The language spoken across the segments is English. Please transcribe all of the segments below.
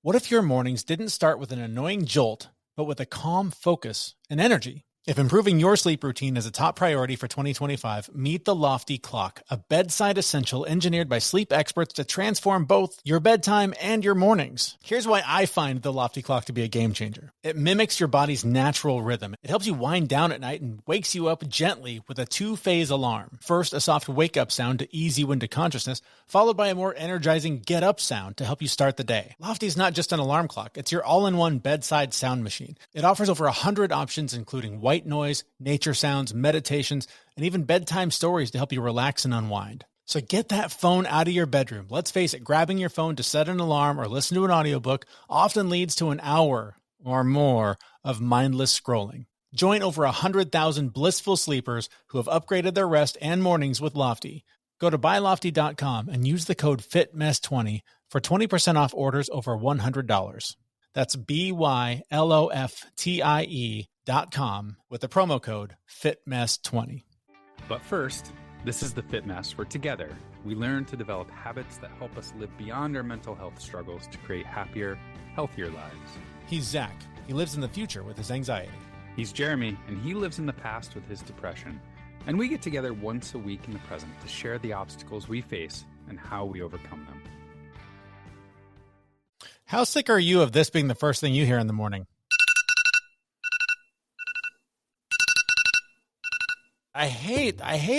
What if your mornings didn't start with an annoying jolt, but with a calm focus and energy? If improving your sleep routine is a top priority for 2025, meet the Lofty Clock, a bedside essential engineered by sleep experts to transform both your bedtime and your mornings. Here's why I find the Lofty Clock to be a game changer. It mimics your body's natural rhythm. It helps you wind down at night and wakes you up gently with a 2-phase alarm. First, a soft wake-up sound to ease you into consciousness, followed by a more energizing get-up sound to help you start the day. Lofty is not just an alarm clock. It's your all-in-one bedside sound machine. It offers over 100 options, including white noise, nature sounds, meditations, and even bedtime stories to help you relax and unwind. So get that phone out of your bedroom. Let's face it, grabbing your phone to set an alarm or listen to an audiobook often leads to an hour or more of mindless scrolling. Join over 100,000 blissful sleepers who have upgraded their rest and mornings with Lofty. Go to buylofty.com and use the code FITMESS20 for 20% off orders over $100. That's BYLOFTIE.com with the promo code FITMESS20. But first, this is the Fit Mess, where together we learn to develop habits that help us live beyond our mental health struggles to create happier, healthier lives. He's Zach. He lives in the future with his anxiety. He's Jeremy, and he lives in the past with his depression. And we get together once a week in the present to share the obstacles we face and how we overcome them. How sick are you of this being the first thing you hear in the morning? I hate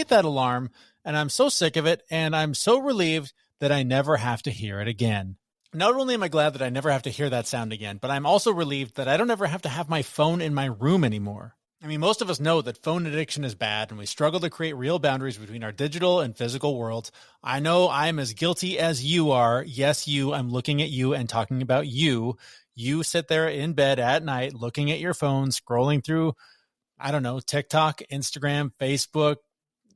that alarm, and I'm so sick of it, and I'm so relieved that I never have to hear it again. Not only am I glad that I never have to hear that sound again, but I'm also relieved that I don't ever have to have my phone in my room anymore. I mean, most of us know that phone addiction is bad, and we struggle to create real boundaries between our digital and physical worlds. I know I'm as guilty as you are. Yes, you. I'm looking at you and talking about you. You sit there in bed at night looking at your phone, scrolling through, I don't know, TikTok, Instagram, Facebook,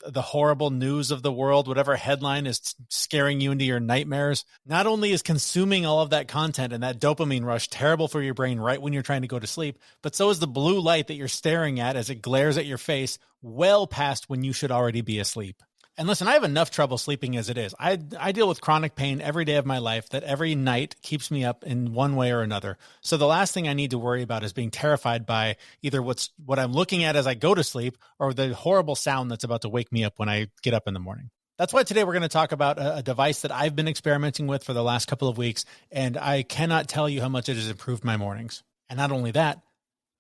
the horrible news of the world, whatever headline is scaring you into your nightmares. Not only is consuming all of that content and that dopamine rush terrible for your brain right when you're trying to go to sleep, but so is the blue light that you're staring at as it glares at your face well past when you should already be asleep. And listen, I have enough trouble sleeping as it is. I deal with chronic pain every day of my life that every night keeps me up in one way or another. So the last thing I need to worry about is being terrified by either what I'm looking at as I go to sleep or the horrible sound that's about to wake me up when I get up in the morning. That's why today we're going to talk about a device that I've been experimenting with for the last couple of weeks, and I cannot tell you how much it has improved my mornings. And not only that,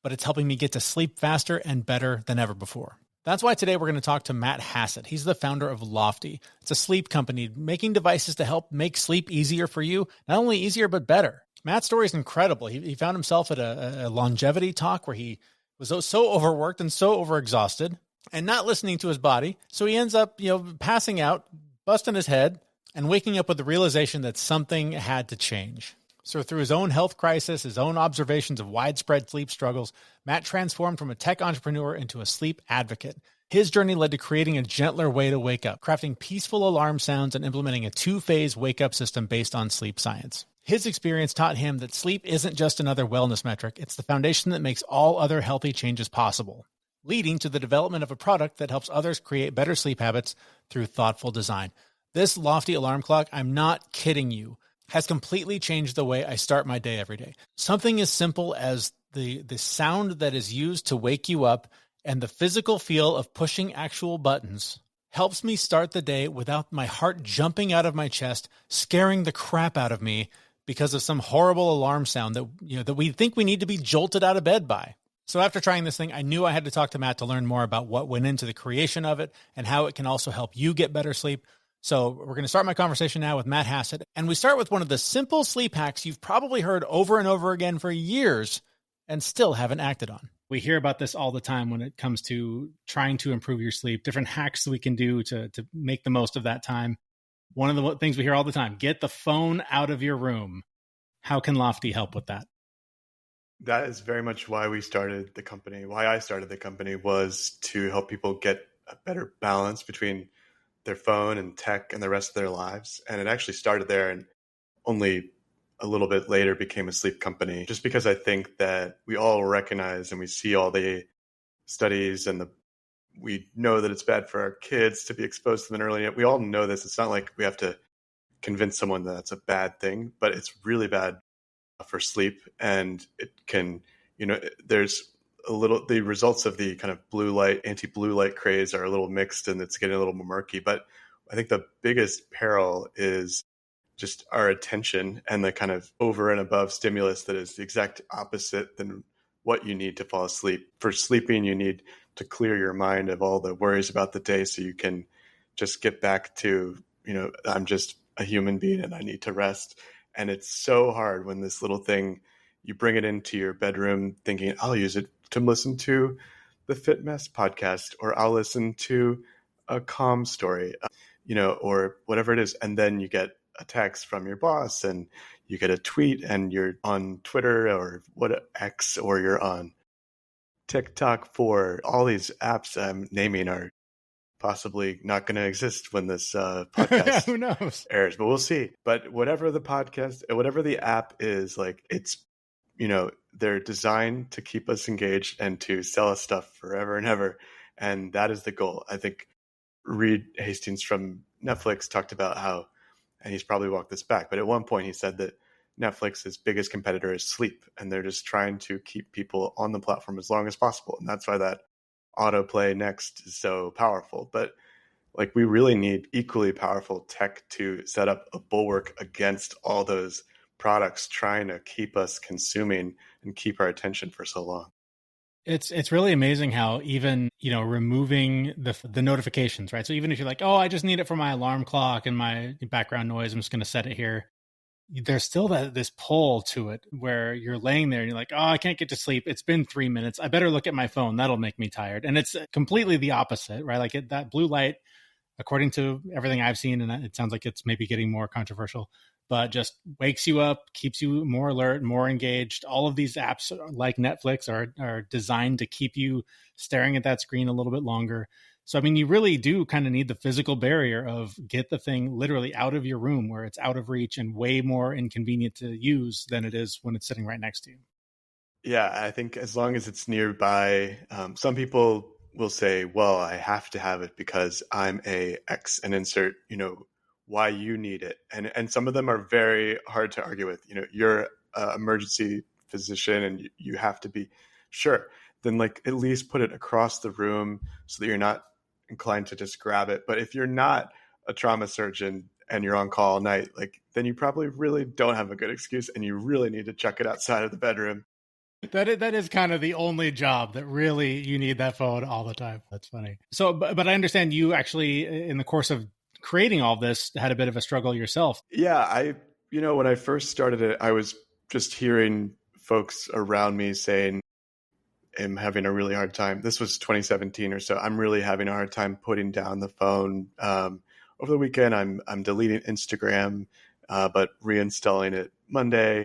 but it's helping me get to sleep faster and better than ever before. That's why today we're going to talk to Matt Hassett. He's the founder of Lofty. It's a sleep company making devices to help make sleep easier for you. Not only easier, but better. Matt's story is incredible. He found himself at a longevity talk where he was so overworked and so overexhausted and not listening to his body. So he ends up, passing out, busting his head, and waking up with the realization that something had to change. So through his own health crisis, his own observations of widespread sleep struggles, Matt transformed from a tech entrepreneur into a sleep advocate. His journey led to creating a gentler way to wake up, crafting peaceful alarm sounds, and implementing a 2-phase wake-up system based on sleep science. His experience taught him that sleep isn't just another wellness metric, it's the foundation that makes all other healthy changes possible, leading to the development of a product that helps others create better sleep habits through thoughtful design. This Lofty alarm clock, I'm not kidding you, has completely changed the way I start my day every day. Something as simple as the sound that is used to wake you up and the physical feel of pushing actual buttons helps me start the day without my heart jumping out of my chest, scaring the crap out of me because of some horrible alarm sound that we think we need to be jolted out of bed by. So after trying this thing, I knew I had to talk to Matt to learn more about what went into the creation of it and how it can also help you get better sleep. So we're going to start my conversation now with Matt Hassett. And we start with one of the simple sleep hacks you've probably heard over and over again for years and still haven't acted on. We hear about this all the time when it comes to trying to improve your sleep, different hacks we can do to make the most of that time. One of the things we hear all the time, get the phone out of your room. How can Lofty help with that? That is very much why we started the company. Why I started the company was to help people get a better balance between their phone and tech and the rest of their lives. And it actually started there and only a little bit later became a sleep company, just because I think that we all recognize and we see all the studies and we know that it's bad for our kids to be exposed to them early. We all know this. It's not like we have to convince someone that that's a bad thing, but it's really bad for sleep. And it can, there's the results of the kind of anti-blue light craze are a little mixed, and it's getting a little more murky. But I think the biggest peril is just our attention and the kind of over and above stimulus that is the exact opposite than what you need to fall asleep. For sleeping, you need to clear your mind of all the worries about the day so you can just get back to, I'm just a human being and I need to rest. And it's so hard when this little thing, you bring it into your bedroom thinking, I'll use it to listen to the Fit Mess podcast, or I'll listen to a calm story, or whatever it is. And then you get a text from your boss, and you get a tweet, and you're on Twitter or X, or you're on TikTok. For all these apps I'm naming are possibly not going to exist when this podcast Who knows? airs, but we'll see. But whatever the app is, like, it's, they're designed to keep us engaged and to sell us stuff forever and ever. And that is the goal. I think Reed Hastings from Netflix talked about how, and he's probably walked this back, but at one point he said that Netflix's biggest competitor is sleep, and they're just trying to keep people on the platform as long as possible. And that's why that autoplay next is so powerful. But like, we really need equally powerful tech to set up a bulwark against all those products trying to keep us consuming and keep our attention for so long. It's really amazing how even, removing the notifications, right? So even if you're like, oh, I just need it for my alarm clock and my background noise, I'm just going to set it here. There's still this pull to it where you're laying there and you're like, oh, I can't get to sleep. It's been 3 minutes. I better look at my phone. That'll make me tired. And it's completely the opposite, right? Like that blue light, according to everything I've seen, and it sounds like it's maybe getting more controversial, but just wakes you up, keeps you more alert, more engaged. All of these apps like Netflix are designed to keep you staring at that screen a little bit longer. So, I mean, you really do kind of need the physical barrier of get the thing literally out of your room where it's out of reach and way more inconvenient to use than it is when it's sitting right next to you. Yeah, I think as long as it's nearby, some people will say, well, I have to have it because I'm a X, and insert, why you need it. And some of them are very hard to argue with. You're an emergency physician and you have to be sure. Then, like, at least put it across the room so that you're not inclined to just grab it. But if you're not a trauma surgeon and you're on call all night, like, then you probably really don't have a good excuse, and you really need to chuck it outside of the bedroom. That is kind of the only job that really you need that phone all the time. That's funny. So, but I understand you actually, in the course of creating all this, had a bit of a struggle yourself. Yeah, when I first started it, I was just hearing folks around me saying, I'm having a really hard time. This was 2017 or so. I'm really having a hard time putting down the phone. Over the weekend, I'm deleting Instagram, but reinstalling it Monday.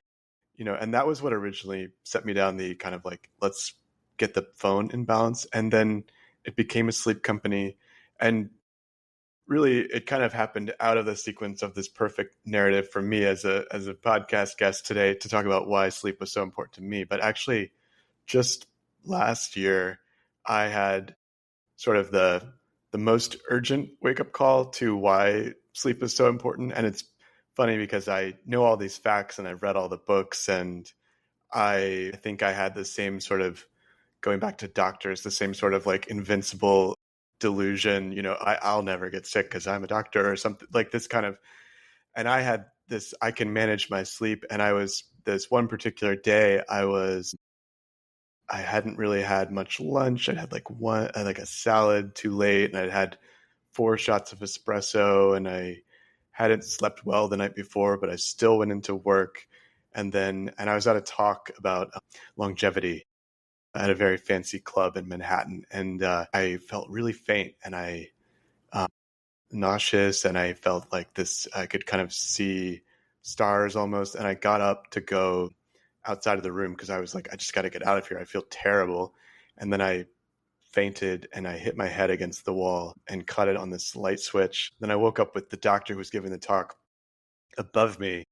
And that was what originally set me down the kind of like, let's get the phone in balance. And then it became a sleep company. And really, it kind of happened out of the sequence of this perfect narrative for me as a podcast guest today to talk about why sleep was so important to me. But actually, just last year, I had sort of the most urgent wake-up call to why sleep is so important. And it's funny because I know all these facts and I've read all the books, and I think I had the same sort of, going back to doctors, the same sort of like invincible delusion, I'll never get sick because I'm a doctor or something like this kind of. And I had this, I can manage my sleep. And this one particular day, I hadn't really had much lunch. I'd had like a salad too late, and I'd had 4 shots of espresso, and I hadn't slept well the night before, but I still went into work. And I was at a talk about longevity at a very fancy club in Manhattan. And I felt really faint, and I nauseous, and I felt like this, I could kind of see stars almost. And I got up to go outside of the room because I was like, I just got to get out of here. I feel terrible. And then I fainted and I hit my head against the wall and cut it on this light switch. Then I woke up with the doctor who was giving the talk above me,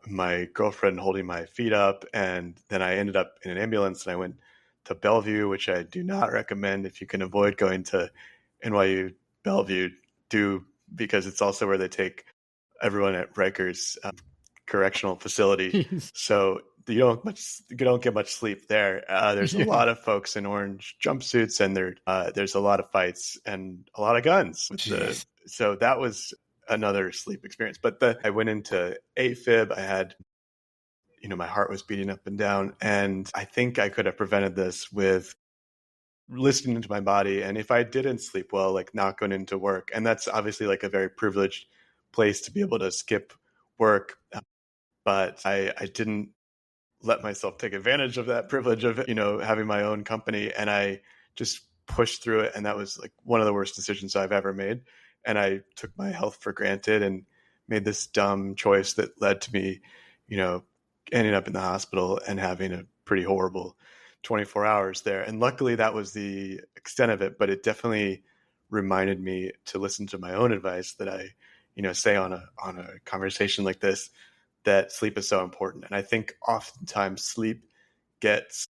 my girlfriend holding my feet up. And then I ended up in an ambulance, and I went to Bellevue, which I do not recommend. If you can avoid going to NYU Bellevue, do, because it's also where they take everyone at Rikers correctional facility. So you don't get much sleep there. There's a lot of folks in orange jumpsuits, and there's a lot of fights and a lot of guns. So that was another sleep experience. But I went into AFib. I had, my heart was beating up and down, and I think I could have prevented this with listening to my body. And if I didn't sleep well, like not going into work, and that's obviously like a very privileged place to be able to skip work, but I didn't let myself take advantage of that privilege of, having my own company. And I just pushed through it. And that was like one of the worst decisions I've ever made. And I took my health for granted and made this dumb choice that led to me, ending up in the hospital and having a pretty horrible 24 hours there. And luckily that was the extent of it, but it definitely reminded me to listen to my own advice that I, say on a conversation like this, that sleep is so important. And I think oftentimes sleep it's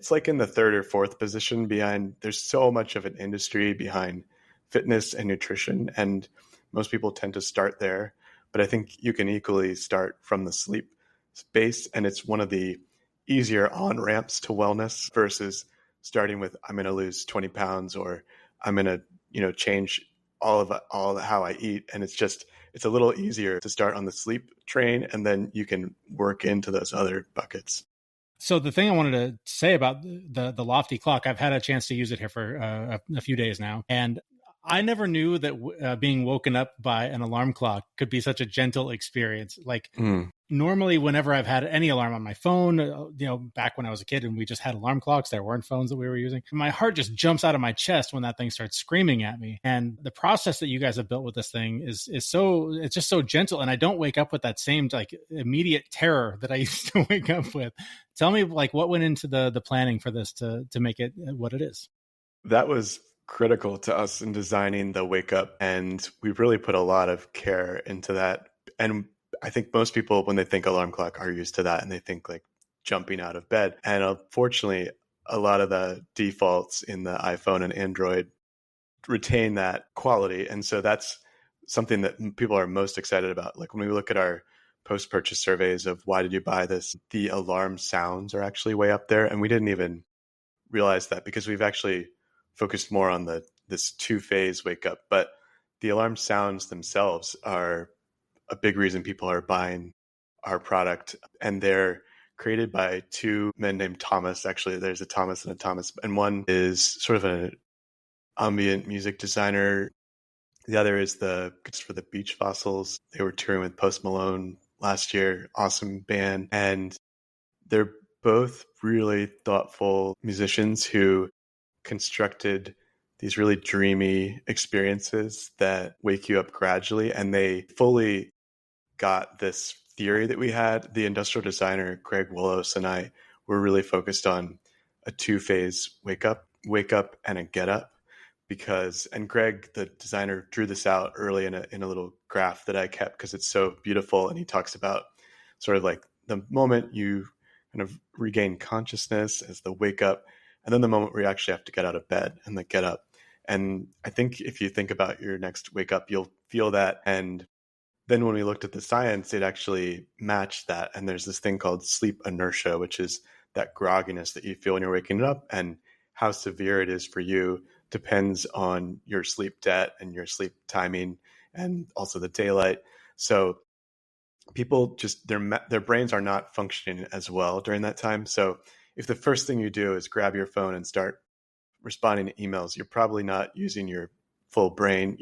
like in the third or fourth position behind. There's so much of an industry behind fitness and nutrition, and most people tend to start there. But I think you can equally start from the sleep space, and it's one of the easier on-ramps to wellness versus starting with, I'm going to lose 20 pounds or I'm going to, change all how I eat. And it's a little easier to start on the sleep train, and then you can work into those other buckets. So the thing I wanted to say about the Lofty clock, I've had a chance to use it here for a few days now. And I never knew that being woken up by an alarm clock could be such a gentle experience. Like normally whenever I've had any alarm on my phone, back when I was a kid and we just had alarm clocks, there weren't phones that we were using. My heart just jumps out of my chest when that thing starts screaming at me. And the process that you guys have built with this thing is it's just so gentle. And I don't wake up with that same like immediate terror that I used to wake up with. Tell me like what went into the planning for this to make it what it is. That was critical to us in designing the wake up, and we really put a lot of care into that. And I think most people, when they think alarm clock, are used to that and they think like jumping out of bed. And unfortunately, a lot of the defaults in the iPhone and Android retain that quality. And so that's something that people are most excited about. Like when we look at our post-purchase surveys of why did you buy this, the alarm sounds are actually way up there. And we didn't even realize that because we've actually focused more on this two-phase wake up. But the alarm sounds themselves are a big reason people are buying our product. And they're created by two men named Thomas. Actually, there's a Thomas and a Thomas. And one is sort of an ambient music designer. The other is for the Beach Fossils. They were touring with Post Malone last year. Awesome band. And they're both really thoughtful musicians who constructed these really dreamy experiences that wake you up gradually. And they fully got this theory that we had. The industrial designer, Greg Willows, and I were really focused on a two-phase wake up and a get up. And Greg, the designer, drew this out early in a little graph that I kept because it's so beautiful. And he talks about sort of like the moment you kind of regain consciousness as the wake up, and then the moment where you actually have to get out of bed and the get up. And I think if you think about your next wake up, you'll feel that. And then when we looked at the science, it actually matched that. And there's this thing called sleep inertia, which is that grogginess that you feel when you're waking up, and how severe it is for you depends on your sleep debt and your sleep timing and also the daylight. So people just, their brains are not functioning as well during that time. So if the first thing you do is grab your phone and start responding to emails, you're probably not using your full brain.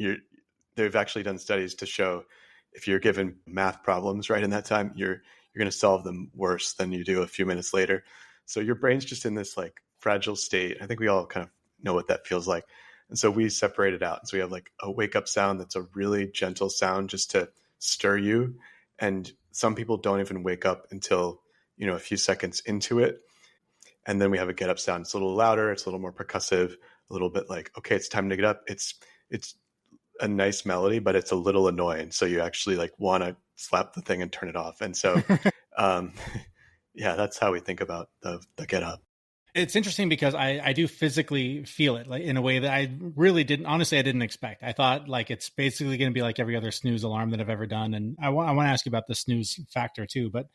They've actually done studies to show if you're given math problems right in that time, you're going to solve them worse than you do a few minutes later. So your brain's just in this like fragile state. I think we all kind of know what that feels like. And so we separate it out. So we have like a wake up sound that's a really gentle sound just to stir you. And some people don't even wake up until, a few seconds into it. And then we have a get up sound. It's a little louder. It's a little more percussive, a little bit like, okay, it's time to get up. It's a nice melody, but it's a little annoying. So you actually like want to slap the thing and turn it off. And so, yeah, that's how we think about the get up. It's interesting because I do physically feel it, like in a way that I really didn't, honestly, I didn't expect. I thought like it's basically going to be like every other snooze alarm that I've ever done. And I want to ask you about the snooze factor too, but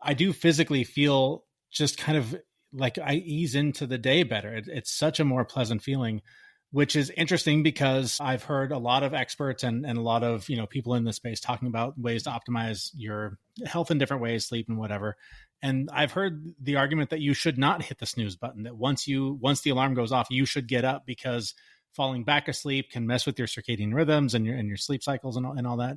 I do physically feel just kind of like I ease into the day better. It's such a more pleasant feeling, which is interesting because I've heard a lot of experts and a lot of, people in this space talking about ways to optimize your health in different ways, sleep and whatever. And I've heard the argument that you should not hit the snooze button, that once the alarm goes off, you should get up, because falling back asleep can mess with your circadian rhythms and your sleep cycles and all that.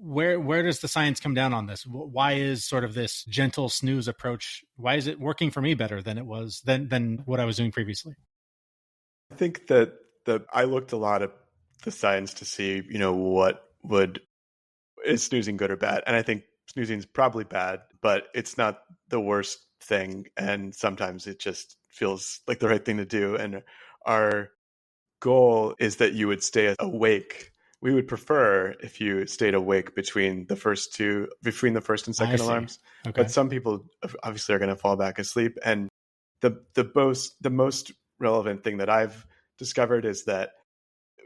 Where does the science come down on this? Why is sort of this gentle snooze approach, why is it working for me better than it was than what I was doing previously? I think that I looked a lot at the science to see, is snoozing good or bad? And I think snoozing is probably bad, but it's not the worst thing. And sometimes it just feels like the right thing to do. And our goal is that you would stay awake. We would prefer if you stayed awake between the first and second alarms. Okay. But some people obviously are going to fall back asleep. And the most relevant thing that I've discovered is that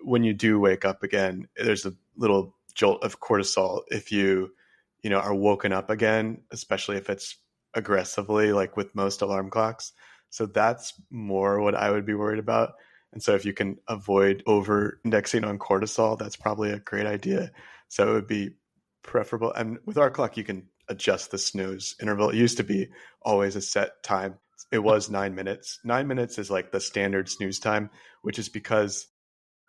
when you do wake up again, there's a little jolt of cortisol if you are woken up again, especially if it's aggressively, like with most alarm clocks. So that's more what I would be worried about. And so if you can avoid over indexing on cortisol, that's probably a great idea. So it would be preferable. And with our clock, you can adjust the snooze interval. It used to be always a set time. It was 9 minutes. 9 minutes is like the standard snooze time, which is because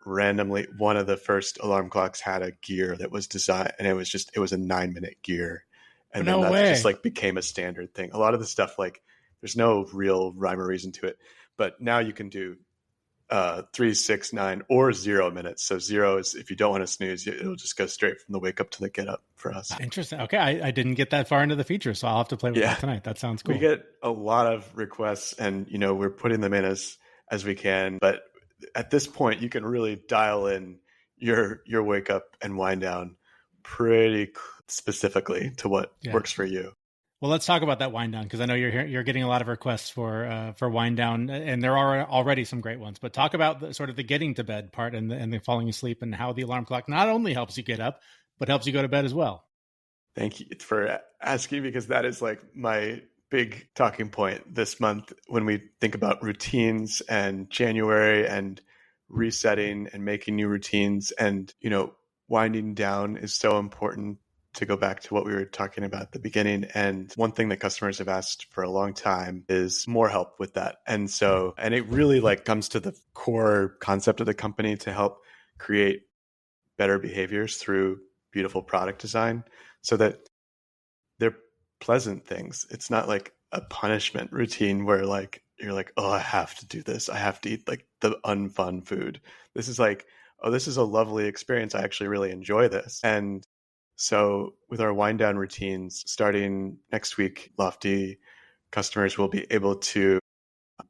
randomly one of the first alarm clocks had a gear that was designed, and it was a 9-minute gear. And then that just like became a standard thing. A lot of the stuff, like there's no real rhyme or reason to it, but now you can do 3, 6, 9, or 0 minutes. So 0 is if you don't want to snooze, it'll just go straight from the wake up to the get up for us. Interesting. Okay. I didn't get that far into the feature, so I'll have to play with that tonight. That sounds cool. We get a lot of requests, and we're putting them in as we can. But at this point, you can really dial in your wake up and wind down pretty specifically to what works for you. Well, let's talk about that wind down, because I know you're getting a lot of requests for wind down, and there are already some great ones. But talk about the getting to bed part and the falling asleep, and how the alarm clock not only helps you get up, but helps you go to bed as well. Thank you for asking, because that is like my big talking point this month when we think about routines and January and resetting and making new routines. And, winding down is so important, to go back to what we were talking about at the beginning. And one thing that customers have asked for a long time is more help with that. And it really comes to the core concept of the company to help create better behaviors through beautiful product design, so that they're pleasant things. It's not like a punishment routine where you're like, oh, I have to do this. I have to eat the unfun food. This is like, oh, this is a lovely experience. I actually really enjoy this. And so with our wind down routines, starting next week, Lofty customers will be able to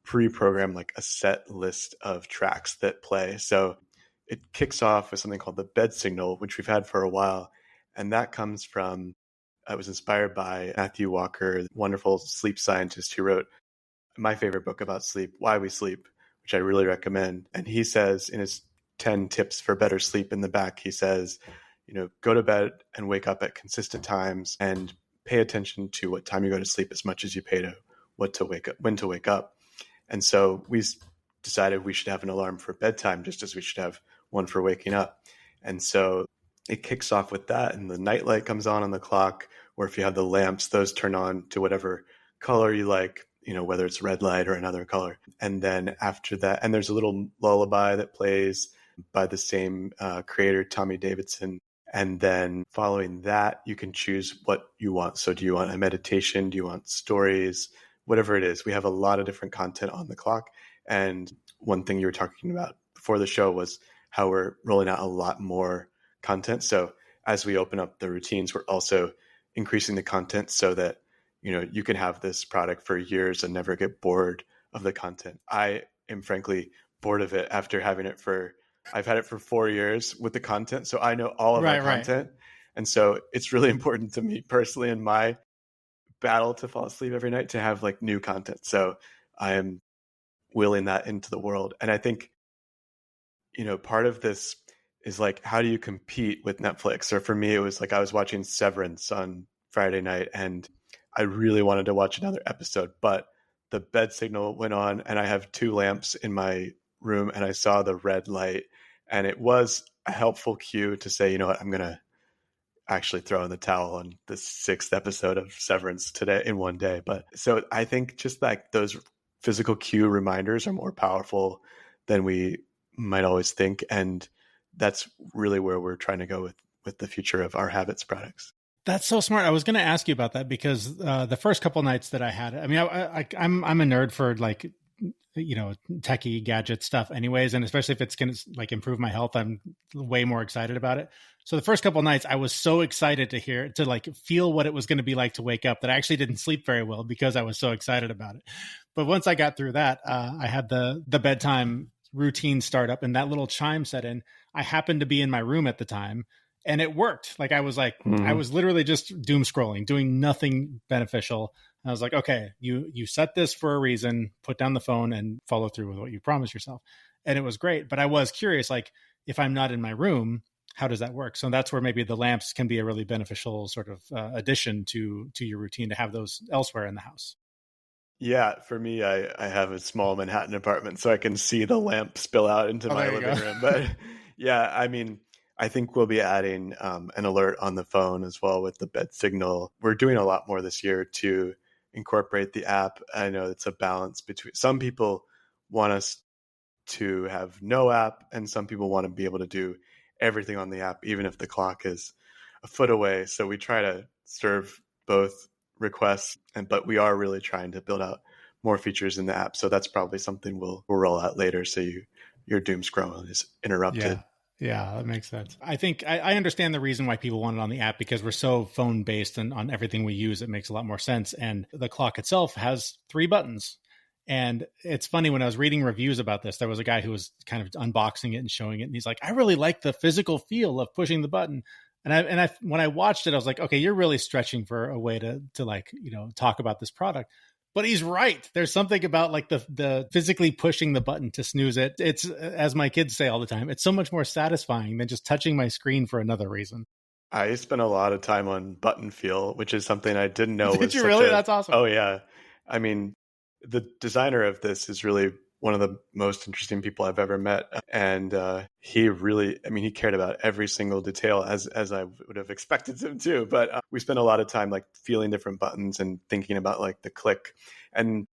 pre-program a set list of tracks that play. So it kicks off with something called the bed signal, which we've had for a while. And that comes from, it was inspired by Matthew Walker, the wonderful sleep scientist who wrote my favorite book about sleep, Why We Sleep, which I really recommend. And he says in his 10 tips for better sleep in the back, he says, go to bed and wake up at consistent times, and pay attention to what time you go to sleep as much as you pay to when to wake up. And so we decided we should have an alarm for bedtime, just as we should have one for waking up. And so it kicks off with that, and the night light comes on the clock, or if you have the lamps, those turn on to whatever color you like, whether it's red light or another color. And then after that, and there's a little lullaby that plays by the same creator, Tommy Davidson. And then following that, you can choose what you want. So do you want a meditation? Do you want stories? Whatever it is. We have a lot of different content on the clock. And one thing you were talking about before the show was how we're rolling out a lot more content. So as we open up the routines, we're also increasing the content so that, you can have this product for years and never get bored of the content. I am frankly bored of it after having it I've had it for 4 years with the content. So I know all of our content. And so it's really important to me personally in my battle to fall asleep every night to have new content. So I am willing that into the world. And I think, part of this is like, how do you compete with Netflix? Or for me, it was like I was watching Severance on Friday night and I really wanted to watch another episode, but the bed signal went on and I have 2 lamps in my room and I saw the red light, and it was a helpful cue to say, you know what, I'm going to actually throw in the towel on the 6th episode of Severance today in one day. But so I think just like those physical cue reminders are more powerful than we might always think. And that's really where we're trying to go with the future of our habits products. That's so smart. I was going to ask you about that because the first couple nights that I had, I mean, I'm a nerd for like, techie gadget stuff anyways. And especially if it's going to like improve my health, I'm way more excited about it. So the first couple nights I was so excited to like feel what it was going to be like to wake up that I actually didn't sleep very well because I was so excited about it. But once I got through that, I had the bedtime routine start up and that little chime set in. I happened to be in my room at the time. And it worked. I was literally just doom scrolling, doing nothing beneficial. And I was like, okay, you set this for a reason, put down the phone and follow through with what you promised yourself. And it was great. But I was curious, like, if I'm not in my room, how does that work? So that's where maybe the lamps can be a really beneficial sort of addition to your routine to have those elsewhere in the house. Yeah, for me, I have a small Manhattan apartment, so I can see the lamp spill out into my living room. But yeah, I mean, I think we'll be adding an alert on the phone as well with the bed signal. We're doing a lot more this year to incorporate the app. I know it's a balance between some people want us to have no app and some people want to be able to do everything on the app, even if the clock is a foot away. So we try to serve both requests, but we are really trying to build out more features in the app. So that's probably something we'll roll out later. So your doom scrolling is interrupted. Yeah, that makes sense. I think I understand the reason why people want it on the app because we're so phone based and on everything we use, it makes a lot more sense. And the clock itself has 3 buttons. And it's funny, when I was reading reviews about this, there was a guy who was kind of unboxing it and showing it. And he's like, I really like the physical feel of pushing the button. And when I watched it, I was like, okay, you're really stretching for a way to like, talk about this product. But he's right. There's something about like the physically pushing the button to snooze it. It's, as my kids say all the time, it's so much more satisfying than just touching my screen for another reason. I spent a lot of time on button feel, which is something I didn't know. Did you really? That's awesome. Oh yeah. I mean, the designer of this is really one of the most interesting people I've ever met. And he really, he cared about every single detail as I would have expected him to. But we spent a lot of time like feeling different buttons and thinking about like the click. And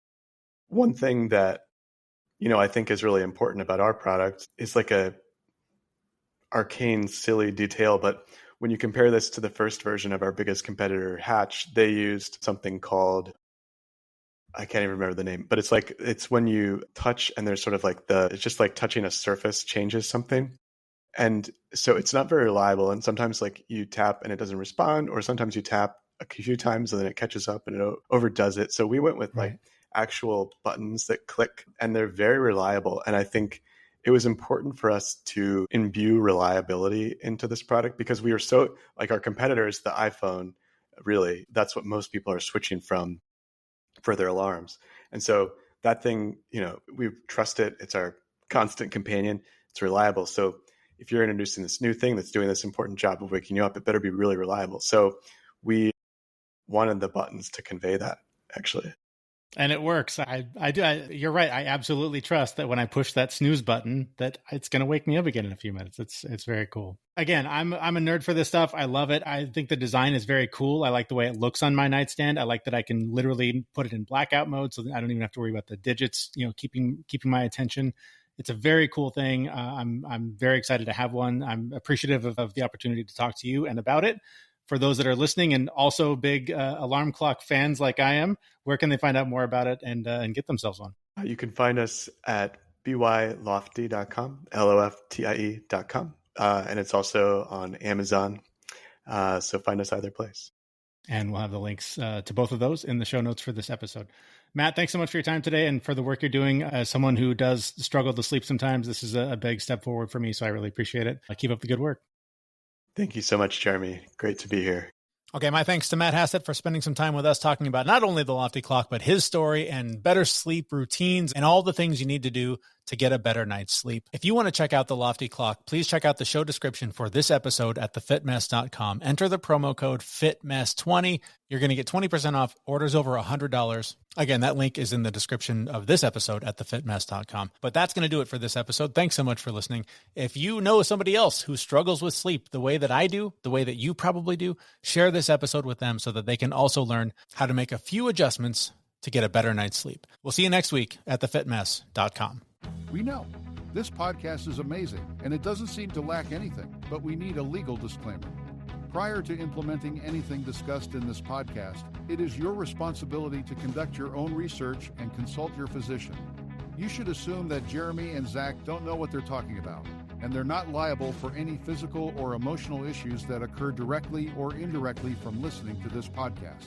one thing that, I think is really important about our product is like a arcane, silly detail. But when you compare this to the first version of our biggest competitor, Hatch, they used something called, I can't even remember the name, but it's when you touch and there's sort of like it's just like touching a surface changes something. And so it's not very reliable. And sometimes like you tap and it doesn't respond, or sometimes you tap a few times and then it catches up and it overdoes it. So we went with like actual buttons that click and they're very reliable. And I think it was important for us to imbue reliability into this product because we were so like our competitors, the iPhone, really, that's what most people are switching from for their alarms. And so that thing, we trust it. It's our constant companion. It's reliable. So if you're introducing this new thing that's doing this important job of waking you up, it better be really reliable. So we wanted the buttons to convey that, actually. And it works. I do. You're right. I absolutely trust that when I push that snooze button, that it's going to wake me up again in a few minutes. It's very cool. Again, I'm a nerd for this stuff. I love it. I think the design is very cool. I like the way it looks on my nightstand. I like that I can literally put it in blackout mode, so that I don't even have to worry about the digits, keeping my attention. It's a very cool thing. I'm very excited to have one. I'm appreciative of the opportunity to talk to you and about it. For those that are listening and also big alarm clock fans like I am, where can they find out more about it and get themselves one? You can find us at bylofty.com, loftie.com. And it's also on Amazon. So find us either place. And we'll have the links to both of those in the show notes for this episode. Matt, thanks so much for your time today and for the work you're doing. As someone who does struggle to sleep sometimes, this is a big step forward for me. So I really appreciate it. Keep up the good work. Thank you so much, Jeremy. Great to be here. Okay, my thanks to Matt Hassett for spending some time with us talking about not only the Lofty Clock, but his story and better sleep routines and all the things you need to do to get a better night's sleep. If you want to check out the Lofty Clock, please check out the show description for this episode at thefitmess.com. Enter the promo code FITMESS20. You're going to get 20% off orders over $100. Again, that link is in the description of this episode at thefitmess.com. But that's going to do it for this episode. Thanks so much for listening. If you know somebody else who struggles with sleep the way that I do, the way that you probably do, share this episode with them so that they can also learn how to make a few adjustments to get a better night's sleep. We'll see you next week at thefitmess.com. We know this podcast is amazing and it doesn't seem to lack anything, but we need a legal disclaimer. Prior to implementing anything discussed in this podcast, it is your responsibility to conduct your own research and consult your physician. You should assume that Jeremy and Zach don't know what they're talking about, and they're not liable for any physical or emotional issues that occur directly or indirectly from listening to this podcast.